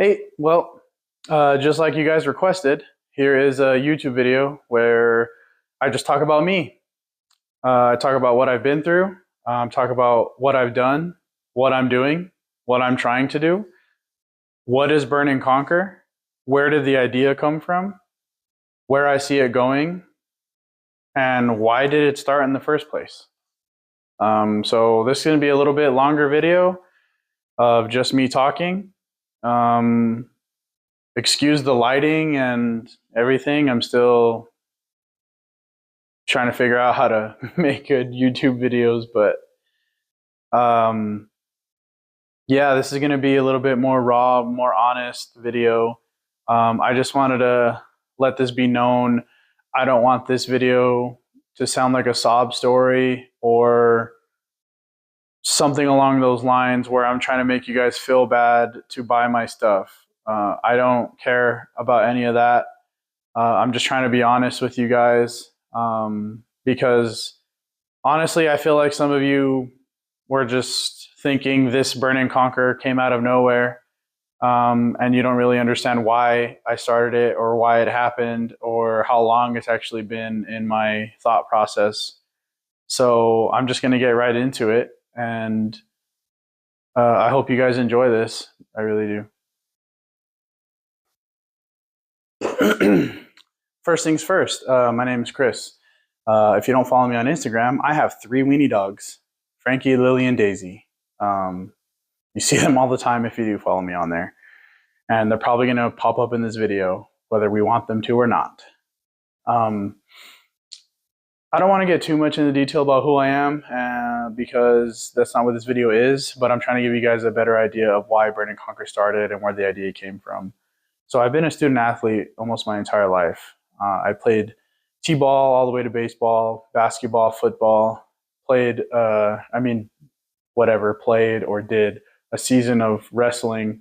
Just like you guys requested, here is a YouTube video where I just talk about me. I talk about what I've been through, talk about what I've done, what I'm doing, what I'm trying to do, what is Burn and Conquer, where did the idea come from, where I see it going, and why did it start in the first place. So this is going to be a little bit longer video of just me talking. Um, Excuse the lighting and everything. I'm still trying to figure out how to make good YouTube videos, but um, yeah, this is going to be a little bit more raw, more honest video. I just wanted to let this be known. I don't want this video to sound like a sob story or something along those lines where I'm trying to make you guys feel bad to buy my stuff. I don't care about any of that. I'm just trying to be honest with you guys because honestly, I feel like some of you were just thinking this Burn and Conquer came out of nowhere, and you don't really understand why I started it or why it happened or how long it's actually been in my thought process. So I'm just going to get right into it, and I hope you guys enjoy this. I really do. First things first, my name is Chris. If you don't follow me on Instagram, I have three weenie dogs, Frankie, Lily, and Daisy. You see them all the time if you do follow me on there. And they're probably going to pop up in this video, whether we want them to or not. Um, I don't want to get too much into detail about who I am because that's not what this video is, but I'm trying to give you guys a better idea of why Burn and Conquer started and where the idea came from. So I've been a student athlete almost my entire life. I played t-ball all the way to baseball, basketball, football, played, played or did a season of wrestling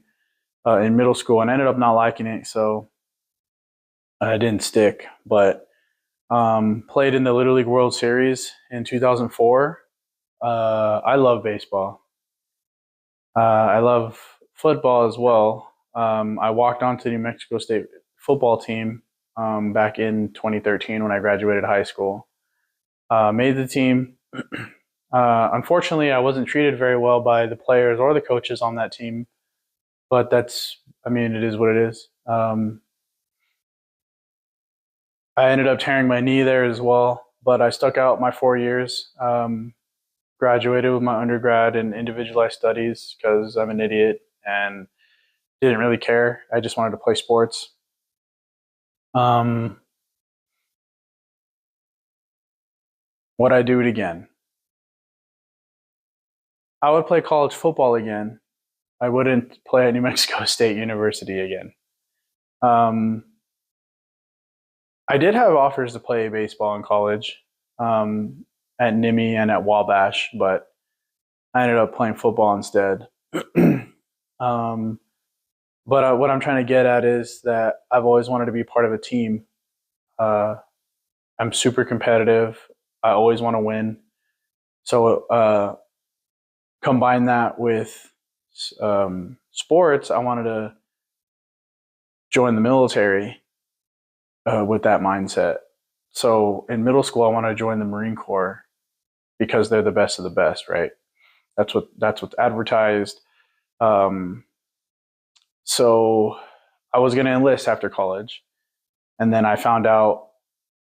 in middle school and ended up not liking it. So I didn't stick, but played in the Little League World Series in 2004. I love baseball. I love football as well. I walked onto the New Mexico State football team back in 2013 when I graduated high school. Made the team. Unfortunately, I wasn't treated very well by the players or the coaches on that team, but it is what it is. I ended up tearing my knee there as well, but I stuck out my 4 years. Graduated with my undergrad in individualized studies because I'm an idiot and didn't really care. I just wanted to play sports. Would I do it again? I would play college football again. I wouldn't play at New Mexico State University again. Um, I did have offers to play baseball in college at NIMI and at Wabash, but I ended up playing football instead. um, but what I'm trying to get at is that I've always wanted to be part of a team. Uh, I'm super competitive. I always want to win. So combine that with sports. I wanted to join the military with that mindset. So in middle school, I wanted to join the Marine Corps because they're the best of the best, right? That's what's advertised. Um, so I was going to enlist after college, and then I found out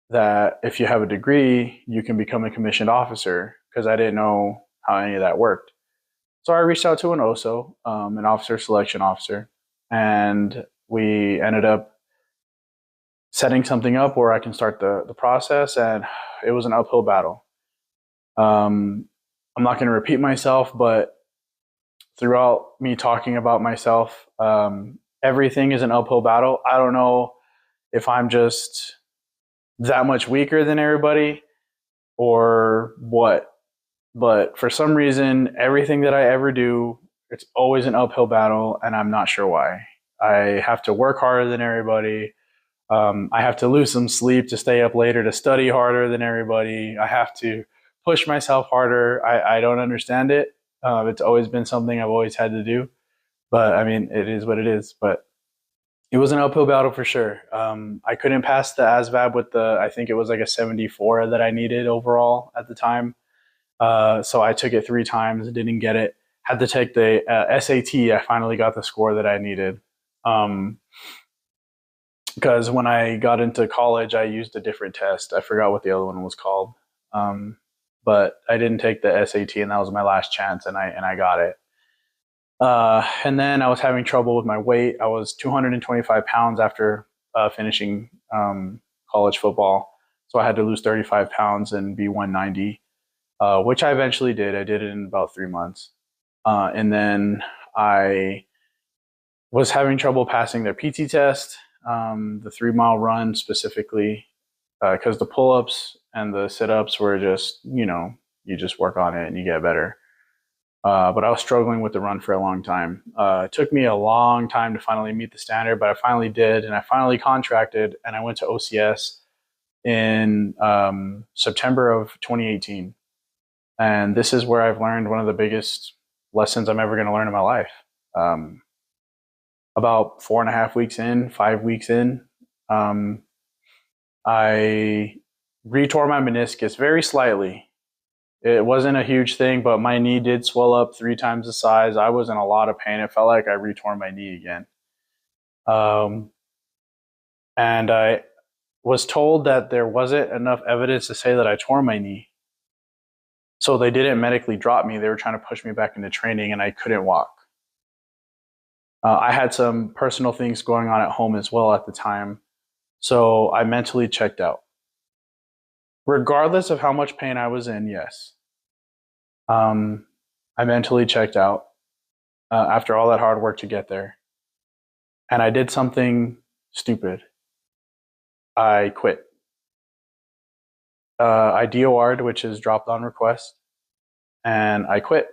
that if you have a degree, you can become a commissioned officer because I didn't know how any of that worked. So I reached out to an OSO, an officer selection officer, and we ended up setting something up where I can start the process, and it was an uphill battle. I'm not going to repeat myself, but throughout me talking about myself, everything is an uphill battle. I don't know if I'm just that much weaker than everybody or what, but for some reason, everything that I ever do, it's always an uphill battle, and I'm not sure why. I have to work harder than everybody. I have to lose some sleep to stay up later to study harder than everybody. I have to push myself harder. I don't understand it. It's always been something I've always had to do. But I mean, it is what it is. But it was an uphill battle for sure. I couldn't pass the ASVAB with I think it was like a 74 that I needed overall at the time. So I took it 3 times, didn't get it. Had to take the SAT. I finally got the score that I needed. Because when I got into college, I used a different test. I forgot what the other one was called. But I didn't take the SAT, and that was my last chance, and I got it. And then I was having trouble with my weight. I was 225 pounds after finishing college football. So I had to lose 35 pounds and be 190, which I eventually did. I did it in about 3 months. And then I was having trouble passing their PT test, the 3 mile run specifically, because the pull ups and the sit ups were just, you just work on it and you get better. But I was struggling with the run for a long time. It took me a long time to finally meet the standard, but I finally did, and I finally contracted, and I went to OCS in September of 2018. And this is where I've learned one of the biggest lessons I'm ever going to learn in my life. About 4.5 weeks in, 5 weeks in, I retore my meniscus very slightly. It wasn't a huge thing, but my knee did swell up 3 times the size. I was in a lot of pain. It felt like I retore my knee again. And I was told that there wasn't enough evidence to say that I tore my knee. So they didn't medically drop me. They were trying to push me back into training, and I couldn't walk. I had some personal things going on at home as well at the time. So I mentally checked out. Regardless of how much pain I was in, yes. I mentally checked out after all that hard work to get there. And I did something stupid. I quit. I DOR'd, which is dropped on request, and I quit.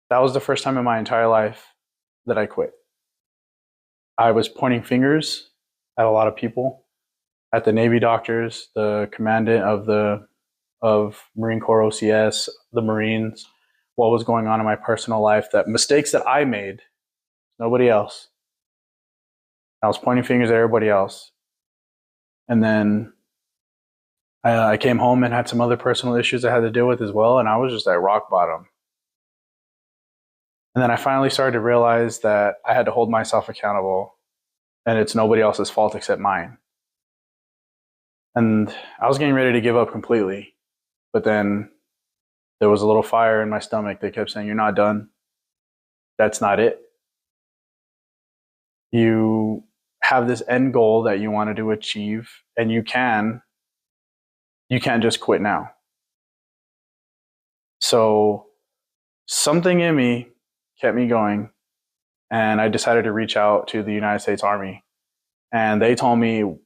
That was the first time in my entire life that I quit. I was pointing fingers at a lot of people, at the Navy doctors, the commandant of Marine Corps OCS, the Marines, what was going on in my personal life, that mistakes that I made, nobody else. I was pointing fingers at everybody else. And then I came home and had some other personal issues I had to deal with as well, and I was just at rock bottom. And then I finally started to realize that I had to hold myself accountable, and it's nobody else's fault except mine. And I was getting ready to give up completely, but then there was a little fire in my stomach that kept saying, "You're not done. That's not it. You have this end goal that you wanted to achieve, and you can't just quit now." So something in me kept me going, and I decided to reach out to the United States Army. And they told me,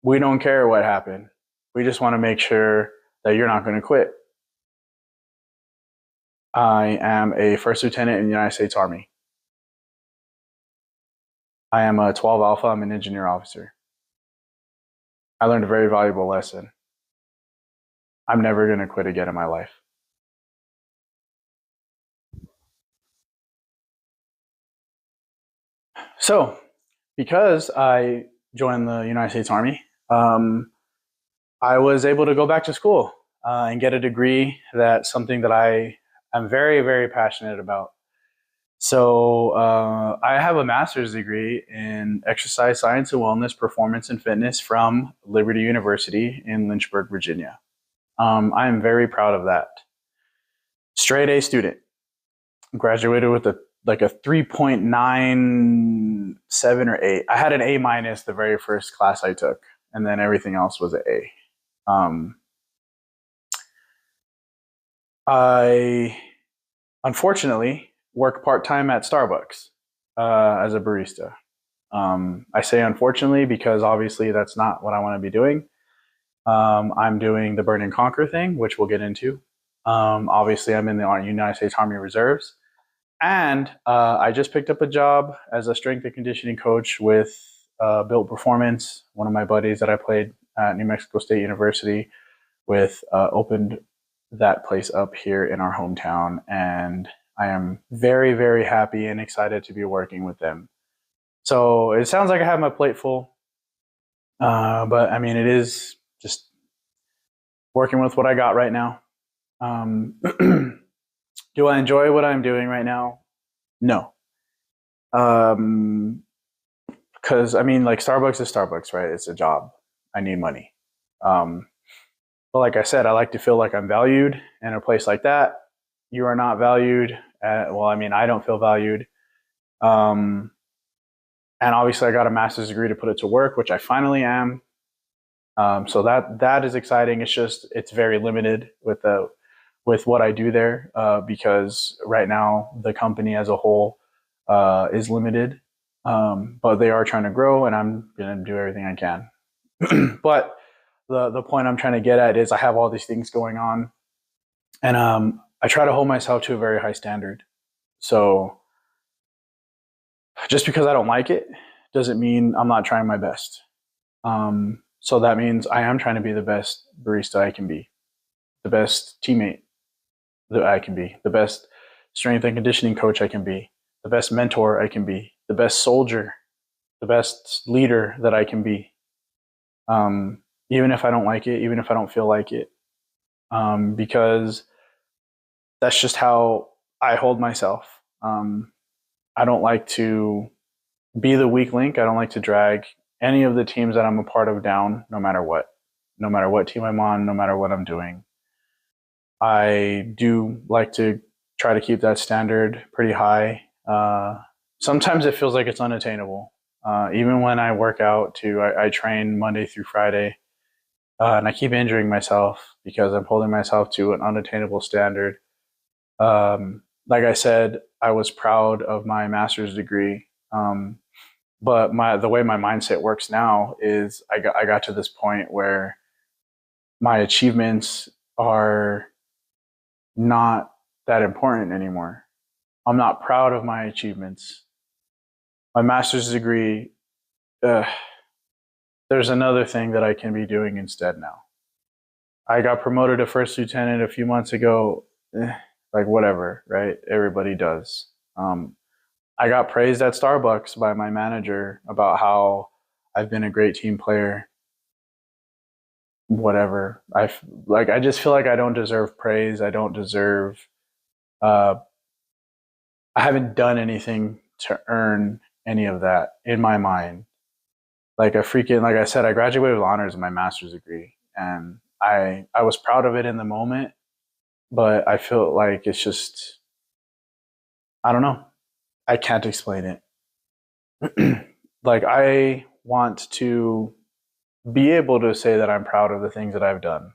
"We don't care what happened. We just want to make sure that you're not going to quit." I am a first lieutenant in the United States Army. I am a 12 Alpha. I'm an engineer officer. I learned a very valuable lesson. I'm never going to quit again in my life. So, because I joined the United States Army, I was able to go back to school and get a degree. That's something that I am very, very passionate about. So I have a master's degree in exercise science and wellness, performance and fitness from Liberty University in Lynchburg, Virginia. I am very proud of that. Straight A student. Graduated with a 3.97 or 8. I had an A minus the very first class I took, and then everything else was an A. I unfortunately work part-time at Starbucks as a barista. I say unfortunately because obviously that's not what I want to be doing. I'm doing the Burn and Conquer thing, which we'll get into. Obviously, I'm in the United States Army Reserves. And I just picked up a job as a strength and conditioning coach with Built Performance. One of my buddies that I played at New Mexico State University with opened that place up here in our hometown. And I am very, very happy and excited to be working with them. So it sounds like I have my plate full, but I mean, it is just working with what I got right now. Do I enjoy what I'm doing right now? No. Um, because I mean, like Starbucks is Starbucks, right? It's a job. I need money. Um, but like I said, I like to feel like I'm valued in a place like that. You are not valued. Well, I mean, I don't feel valued. Um, and obviously, I got a master's degree to put it to work, which I finally am. So that is exciting. It's just it's very limited with what I do there because right now the company as a whole is limited, but they are trying to grow, and I'm going to do everything I can. But the point I'm trying to get at is I have all these things going on, and I try to hold myself to a very high standard. So just because I don't like it doesn't mean I'm not trying my best. So that means I am trying to be the best barista I can be, the best teammate that I can be, the best strength and conditioning coach I can be, the best mentor I can be, the best soldier, the best leader that I can be. Even if I don't like it, even if I don't feel like it, because that's just how I hold myself. I don't like to be the weak link. I don't like to drag any of the teams that I'm a part of down, no matter what team I'm on, no matter what I'm doing. I do like to try to keep that standard pretty high. Sometimes it feels like it's unattainable. Even when I work out I train Monday through Friday, and I keep injuring myself because I'm holding myself to an unattainable standard. Like I said, I was proud of my master's degree. But the way my mindset works now is I got to this point where my achievements are not that important anymore. I'm not proud of my achievements. My master's degree, uh, there's another thing that I can be doing instead now. I got promoted to first lieutenant a few months ago. Like whatever, right? Everybody does. I got praised at Starbucks by my manager about how I've been a great team player. Whatever. I just feel like I don't deserve praise. I don't deserve. Uh, I haven't done anything to earn any of that in my mind. Like I said, I graduated with honors in my master's degree, and I was proud of it in the moment, but I feel like it's just I don't know. I can't explain it. Like I want to be able to say that I'm proud of the things that I've done,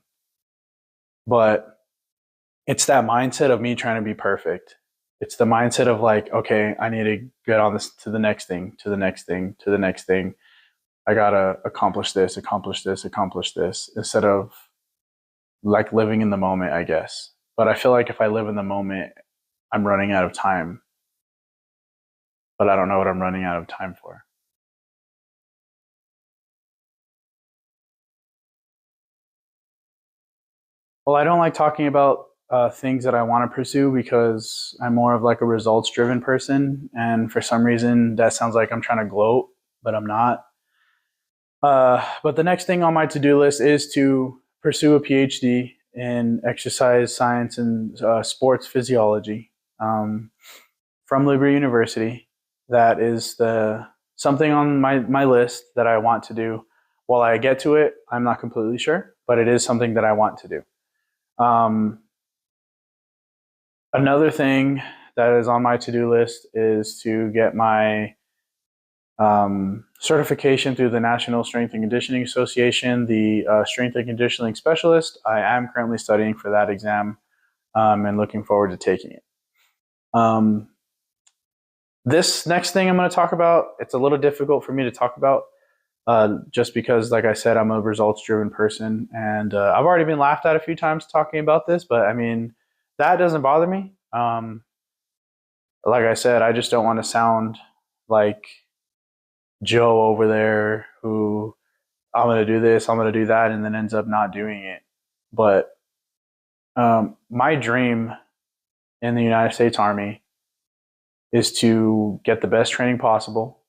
but it's that mindset of me trying to be perfect. It's the mindset of like, okay, I need to get on this to the next thing, to the next thing, to the next thing. I gotta accomplish this, accomplish this, accomplish this, instead of like living in the moment, I guess. But I feel like if I live in the moment, I'm running out of time, but I don't know what I'm running out of time for. Well, I don't like talking about things that I want to pursue because I'm more of like a results driven person. And for some reason, that sounds like I'm trying to gloat, but I'm not. But the next thing on my to do list is to pursue a PhD in exercise science and sports physiology from Liberty University. That is the something on my list that I want to do. While I get to it, I'm not completely sure, but it is something that I want to do. Um, Another thing that is on my to-do list is to get my certification through the National Strength and Conditioning Association, the Strength and Conditioning Specialist. I am currently studying for that exam and looking forward to taking it. This next thing I'm going to talk about, it's a little difficult for me to talk about just because, like I said, I'm a results-driven person, and I've already been laughed at a few times talking about this, but I mean, that doesn't bother me. Like I said, I just don't want to sound like Joe over there who I'm going to do this, I'm going to do that, and then ends up not doing it. But my dream in the United States Army is to get the best training possible,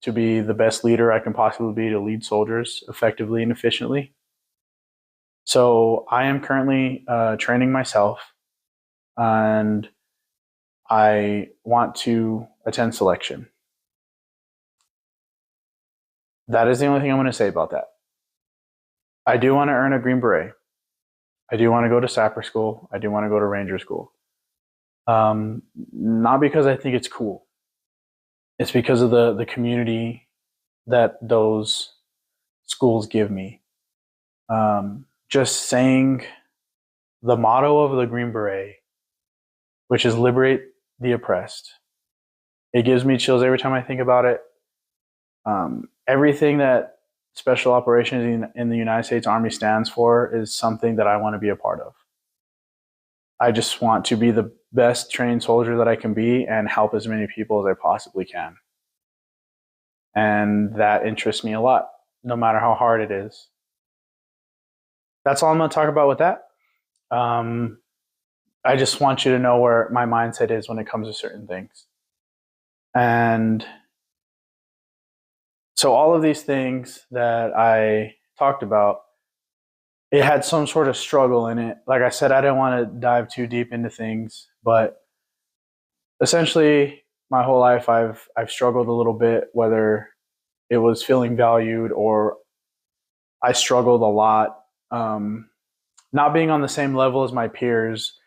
to be the best leader I can possibly be, to lead soldiers effectively and efficiently. So I am currently training myself, and I want to attend selection. That is the only thing I'm going to say about that. I do want to earn a Green Beret. I do want to go to Sapper School. I do want to go to Ranger School. Not because I think it's cool. It's because of the community that those schools give me. Just saying the motto of the Green Beret, which is liberate the oppressed. It gives me chills every time I think about it. Everything that Special Operations in the United States Army stands for is something that I want to be a part of. I just want to be the best trained soldier that I can be and help as many people as I possibly can. And that interests me a lot, no matter how hard it is. That's all I'm going to talk about with that. I just want you to know where my mindset is when it comes to certain things. And so all of these things that I talked about, it had some sort of struggle in it. Like I said, I didn't want to dive too deep into things, but essentially my whole life I've struggled a little bit, whether it was feeling valued or I struggled a lot not being on the same level as my peers,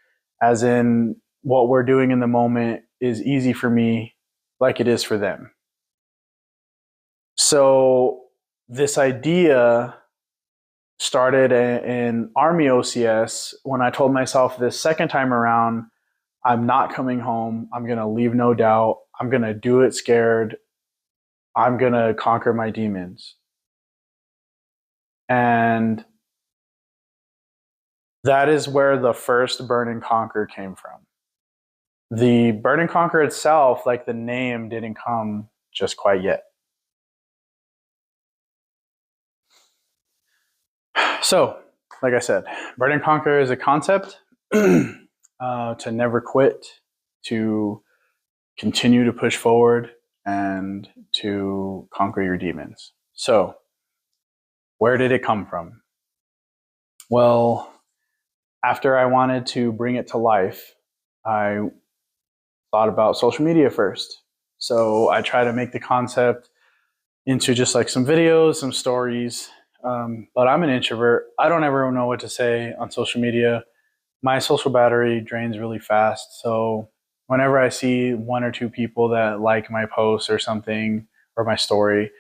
as in what we're doing in the moment is easy for me like it is for them. So this idea started in Army OCS when I told myself this second time around, I'm not coming home. I'm going to leave no doubt. I'm going to do it scared. I'm going to conquer my demons. And that is where the first Burn and Conquer came from. The Burn and Conquer itself, like the name, didn't come just quite yet. So, like I said, Burn and Conquer is a concept to never quit, to continue to push forward, and to conquer your demons. So, where did it come from? Well, after I wanted to bring it to life, I thought about social media first. So I try to make the concept into just like some videos, some stories. But I'm an introvert. I don't ever know what to say on social media. My social battery drains really fast. So whenever I see one or two people that like my post or something or my story,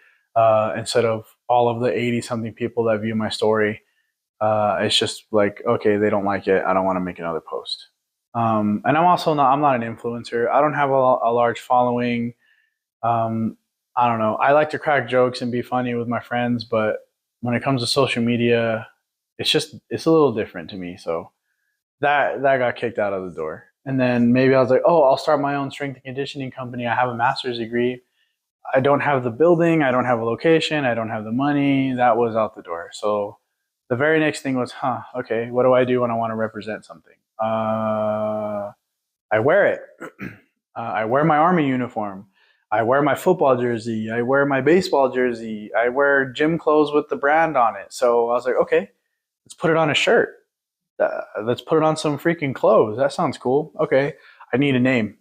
instead of all of the 80 something people that view my story, it's just like, okay, they don't like it. I don't want to make another post. And I'm not an influencer. I don't have a large following. I don't know. I like to crack jokes and be funny with my friends, but when it comes to social media, it's a little different to me. So that got kicked out of the door. And then maybe I was like, oh, I'll start my own strength and conditioning company. I have a master's degree. I don't have the building. I don't have a location. I don't have the money. That was out the door. So the very next thing was, okay, what do I do when I want to represent something? I wear it. I wear my Army uniform. I wear my football jersey. I wear my baseball jersey. I wear gym clothes with the brand on it. So I was like, okay, let's put it on a shirt. Let's put it on some freaking clothes. That sounds cool. Okay, I need a name.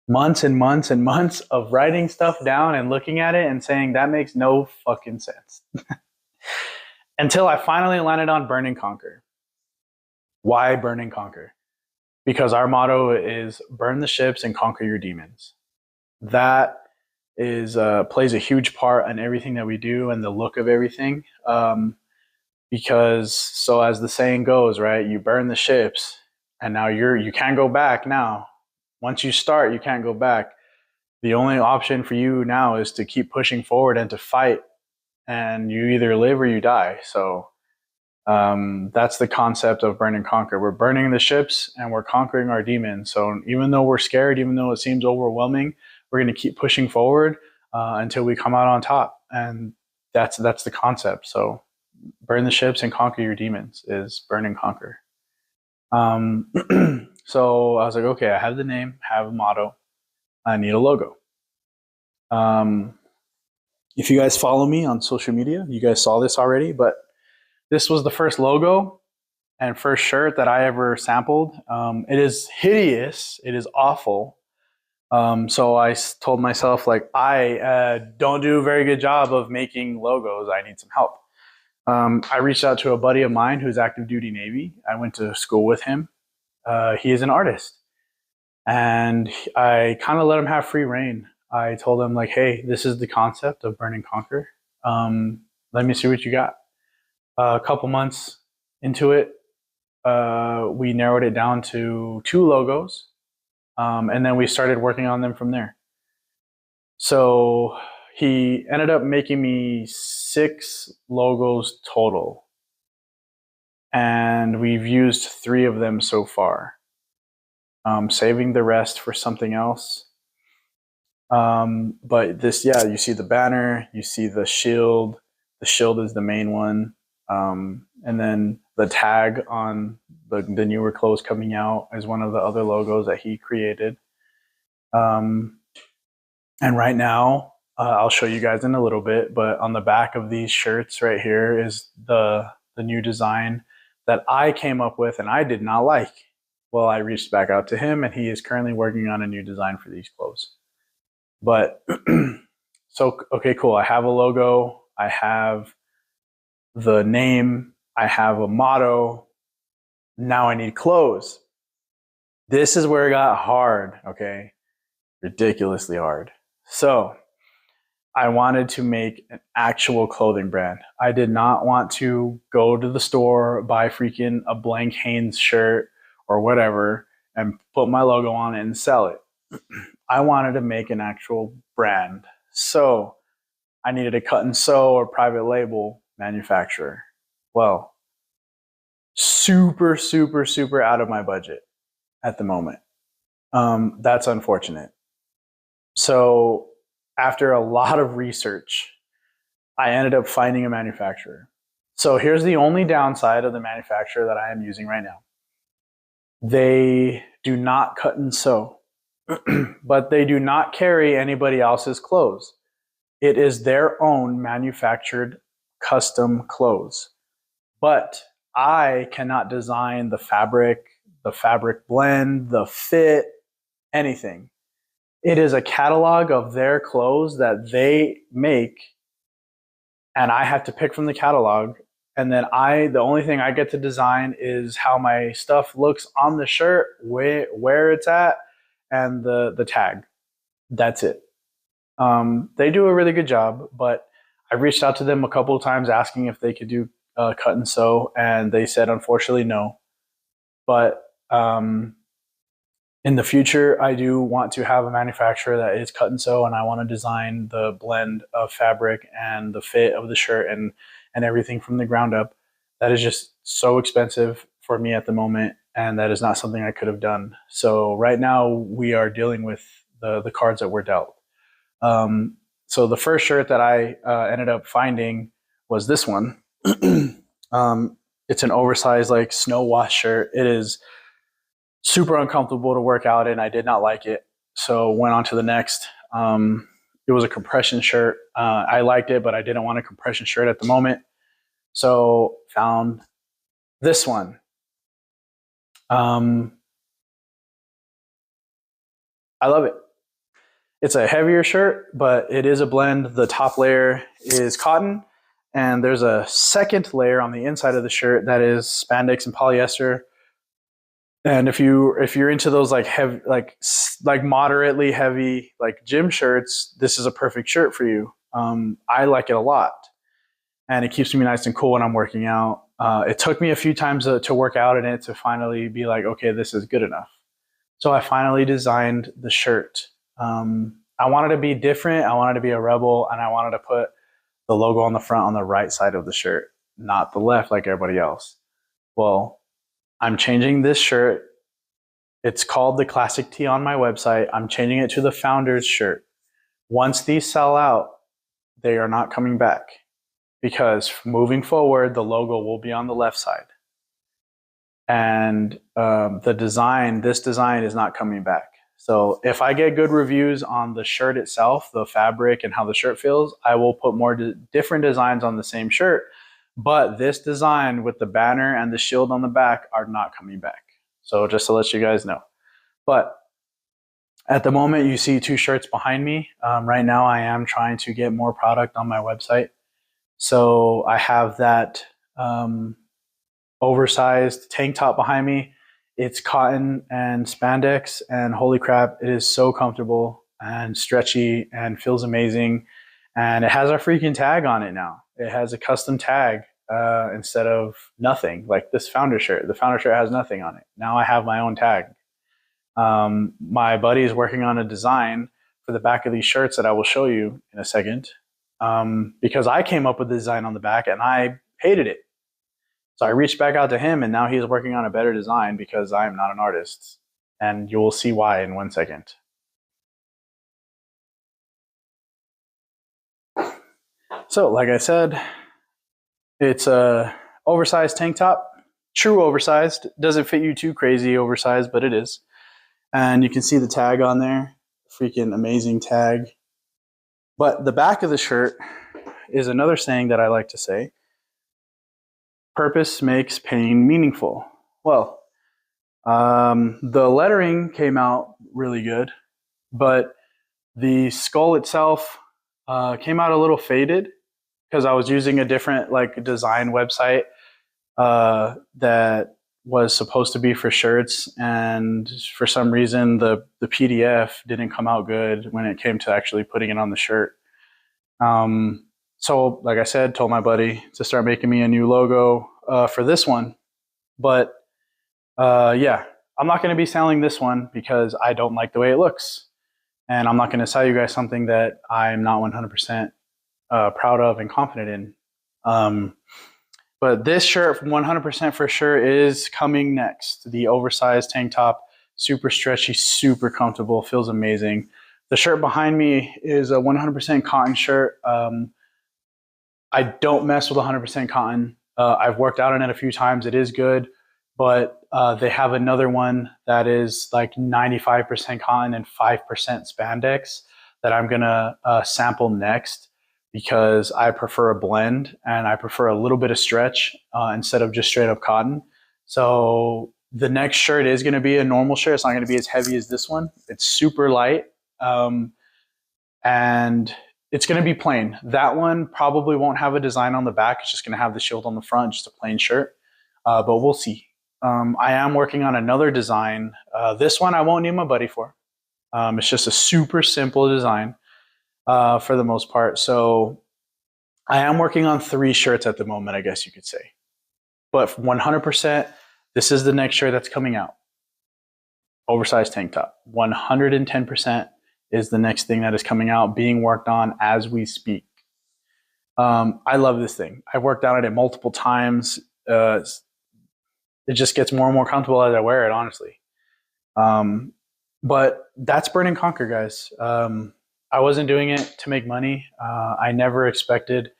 Months and months and months of writing stuff down and looking at it and saying that makes no fucking sense. Until I finally landed on Burn and Conquer. Why Burn and Conquer? Because our motto is burn the ships and conquer your demons. That is plays a huge part in everything that we do and the look of everything. Because so as the saying goes, right, you burn the ships and now you can't go back now. Once you start, you can't go back. The only option for you now is to keep pushing forward and to fight, and you either live or you die. So that's the concept of burn and conquer. We're burning the ships and we're conquering our demons. So even though we're scared, even though it seems overwhelming, we're going to keep pushing forward until we come out on top. And that's the concept. So burn the ships and conquer your demons is burn and conquer. So I was like, okay, I have the name, have a motto, I need a logo. Um, if you guys follow me on social media, you guys saw this already, but this was the first logo and first shirt that I ever sampled. It is hideous. It is awful. So I told myself, like, I don't do a very good job of making logos. I need some help. I reached out to a buddy of mine who's active duty Navy. I went to school with him. He is an artist. And I kind of let him have free reign. I told him, like, hey, this is the concept of Burn and Conquer. Let me see what you got. A couple months into it, we narrowed it down to 2 logos. And then we started working on them from there. So he ended up making me 6 logos total. And we've used 3 of them so far, saving the rest for something else. But this, yeah, you see the banner, you see the shield. The shield is the main one. And then the tag on the newer clothes coming out is one of the other logos that he created. And right now, I'll show you guys in a little bit, but on the back of these shirts right here is the new design that I came up with and I did not like. Well, I reached back out to him and he is currently working on a new design for these clothes. But so, okay, cool. I have a logo. I have the name. I have a motto. Now I need clothes. This is where it got hard, okay? Ridiculously hard. So I wanted to make an actual clothing brand. I did not want to go to the store, buy freaking a blank Hanes shirt or whatever, and put my logo on it and sell it. I wanted to make an actual brand. So I needed a cut and sew or private label manufacturer. Well, super, super, super out of my budget at the moment. That's unfortunate. So after a lot of research, I ended up finding a manufacturer. So here's the only downside of the manufacturer that I am using right now. They do not cut and sew, but they do not carry anybody else's clothes. It is their own manufactured custom clothes. But I cannot design the fabric blend, the fit, anything. It is a catalog of their clothes that they make, and I have to pick from the catalog. And then the only thing I get to design is how my stuff looks on the shirt, where it's at, and the tag. That's it. They do a really good job, but I reached out to them a couple of times asking if they could do cut and sew, and they said, unfortunately, no. But in the future, I do want to have a manufacturer that is cut and sew, and I want to design the blend of fabric and the fit of the shirt and everything from the ground up. That is just so expensive for me at the moment, and that is not something I could have done. So right now, we are dealing with the cards that we're dealt. So the first shirt that I ended up finding was this one. It's an oversized, like, snow wash shirt. It is super uncomfortable to work out in. I did not like it. So went on to the next. It was a compression shirt. I liked it, but I didn't want a compression shirt at the moment. So found this one. I love it. It's a heavier shirt, but it is a blend. The top layer is cotton, and there's a second layer on the inside of the shirt that is spandex and polyester. And if you're into those like heavy, like moderately heavy, like gym shirts, this is a perfect shirt for you. I like it a lot, and it keeps me nice and cool when I'm working out. It took me a few times to work out in it to finally be like, okay, this is good enough. So I finally designed the shirt. I wanted to be different. I wanted to be a rebel, and I wanted to put the logo on the front on the right side of the shirt, not the left like everybody else. Well, I'm changing this shirt. It's called the Classic Tee on my website. I'm changing it to the Founders shirt. Once these sell out, they are not coming back, because moving forward, the logo will be on the left side. and this design is not coming back. So if I get good reviews on the shirt itself, the fabric and how the shirt feels, I will put more different designs on the same shirt. But this design with the banner and the shield on the back are not coming back. So just to let you guys know. But at the moment, you see 2 shirts behind me. Right now, I am trying to get more product on my website. So I have that oversized tank top behind me. It's cotton and spandex, and holy crap, it is so comfortable and stretchy and feels amazing. And it has a freaking tag on it now. It has a custom tag instead of nothing, like this founder shirt. The founder shirt has nothing on it. Now I have my own tag. My buddy is working on a design for the back of these shirts that I will show you in a second, because I came up with the design on the back and I hated it. So I reached back out to him, and now he's working on a better design because I am not an artist. And you will see why in 1 second. So like I said, it's a oversized tank top, true oversized. Doesn't fit you too crazy oversized, but it is. And you can see the tag on there, freaking amazing tag. But the back of the shirt is another saying that I like to say. Purpose makes pain meaningful. Well, the lettering came out really good, but the skull itself came out a little faded because I was using a different design website that was supposed to be for shirts, and for some reason the PDF didn't come out good when it came to actually putting it on the shirt. So like I said, told my buddy to start making me a new logo for this one. But yeah, I'm not going to be selling this one because I don't like the way it looks. And I'm not going to sell you guys something that I'm not 100% proud of and confident in. But this shirt, 100% for sure, is coming next. The oversized tank top, super stretchy, super comfortable, feels amazing. The shirt behind me is a 100% cotton shirt. I don't mess with 100% cotton. I've worked out on it a few times. It is good, but they have another one that is like 95% cotton and 5% spandex that I'm going to sample next, because I prefer a blend and I prefer a little bit of stretch instead of just straight up cotton. So the next shirt is going to be a normal shirt. It's not going to be as heavy as this one. It's super light. And it's going to be plain. That one probably won't have a design on the back. It's just going to have the shield on the front, just a plain shirt. But we'll see. I am working on another design. This one I won't need my buddy for. It's just a super simple design for the most part. So I am working on 3 shirts at the moment, I guess you could say. But 100%, this is the next shirt that's coming out. Oversized tank top. 110% is the next thing that is coming out, being worked on as we speak. I love this thing. I've worked on it multiple times. It just gets more and more comfortable as I wear it, honestly. But that's Burn and Conquer, guys. I wasn't doing it to make money. I never expected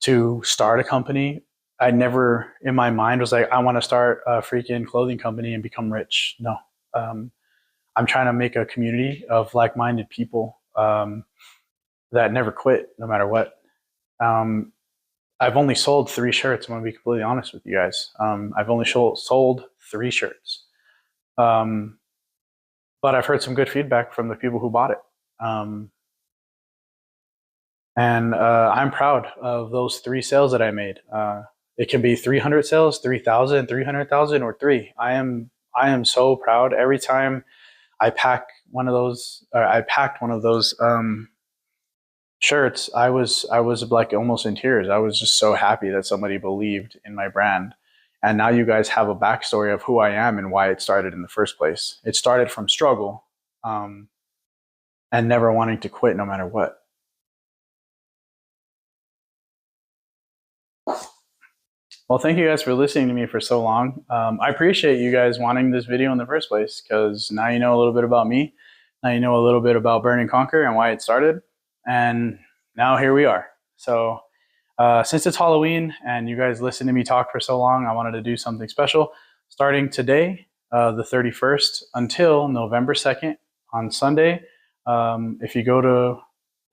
to start a company. I never, in my mind, was like, I want to start a freaking clothing company and become rich. No. I'm trying to make a community of like-minded people that never quit, no matter what. I've only sold 3 shirts. I'm going to be completely honest with you guys. I've only sold 3 shirts. But I've heard some good feedback from the people who bought it. And I'm proud of those 3 sales that I made. It can be 300 sales, 3,000, 300,000, or 3. I am so proud. Every time I packed one of those shirts, I was like almost in tears. I was just so happy that somebody believed in my brand. And now you guys have a backstory of who I am and why it started in the first place. It started from struggle and never wanting to quit no matter what. Well, thank you guys for listening to me for so long. I appreciate you guys wanting this video in the first place, because now you know a little bit about me. Now you know a little bit about Burn and Conquer and why it started. And now here we are. So since it's Halloween and you guys listened to me talk for so long, I wanted to do something special. starting today, the 31st, until November 2nd on Sunday. If you go to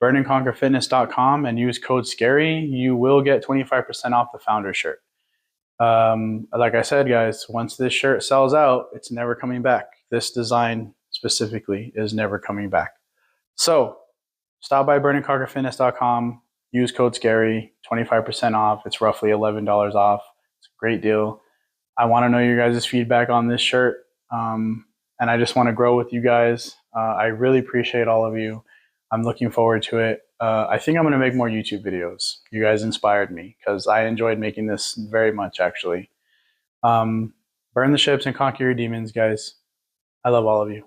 burnandconquerfitness.com and use code SCARY, you will get 25% off the founder shirt. Like I said, guys, once this shirt sells out, it's never coming back. This design specifically is never coming back. So stop by burnandconquerfitness.com, use code SCARY, 25% off. It's roughly $11 off. It's a great deal. I want to know your guys' feedback on this shirt. And I just want to grow with you guys. I really appreciate all of you. I'm looking forward to it. I think I'm going to make more YouTube videos. You guys inspired me because I enjoyed making this very much, actually. Burn the ships and conquer your demons, guys. I love all of you.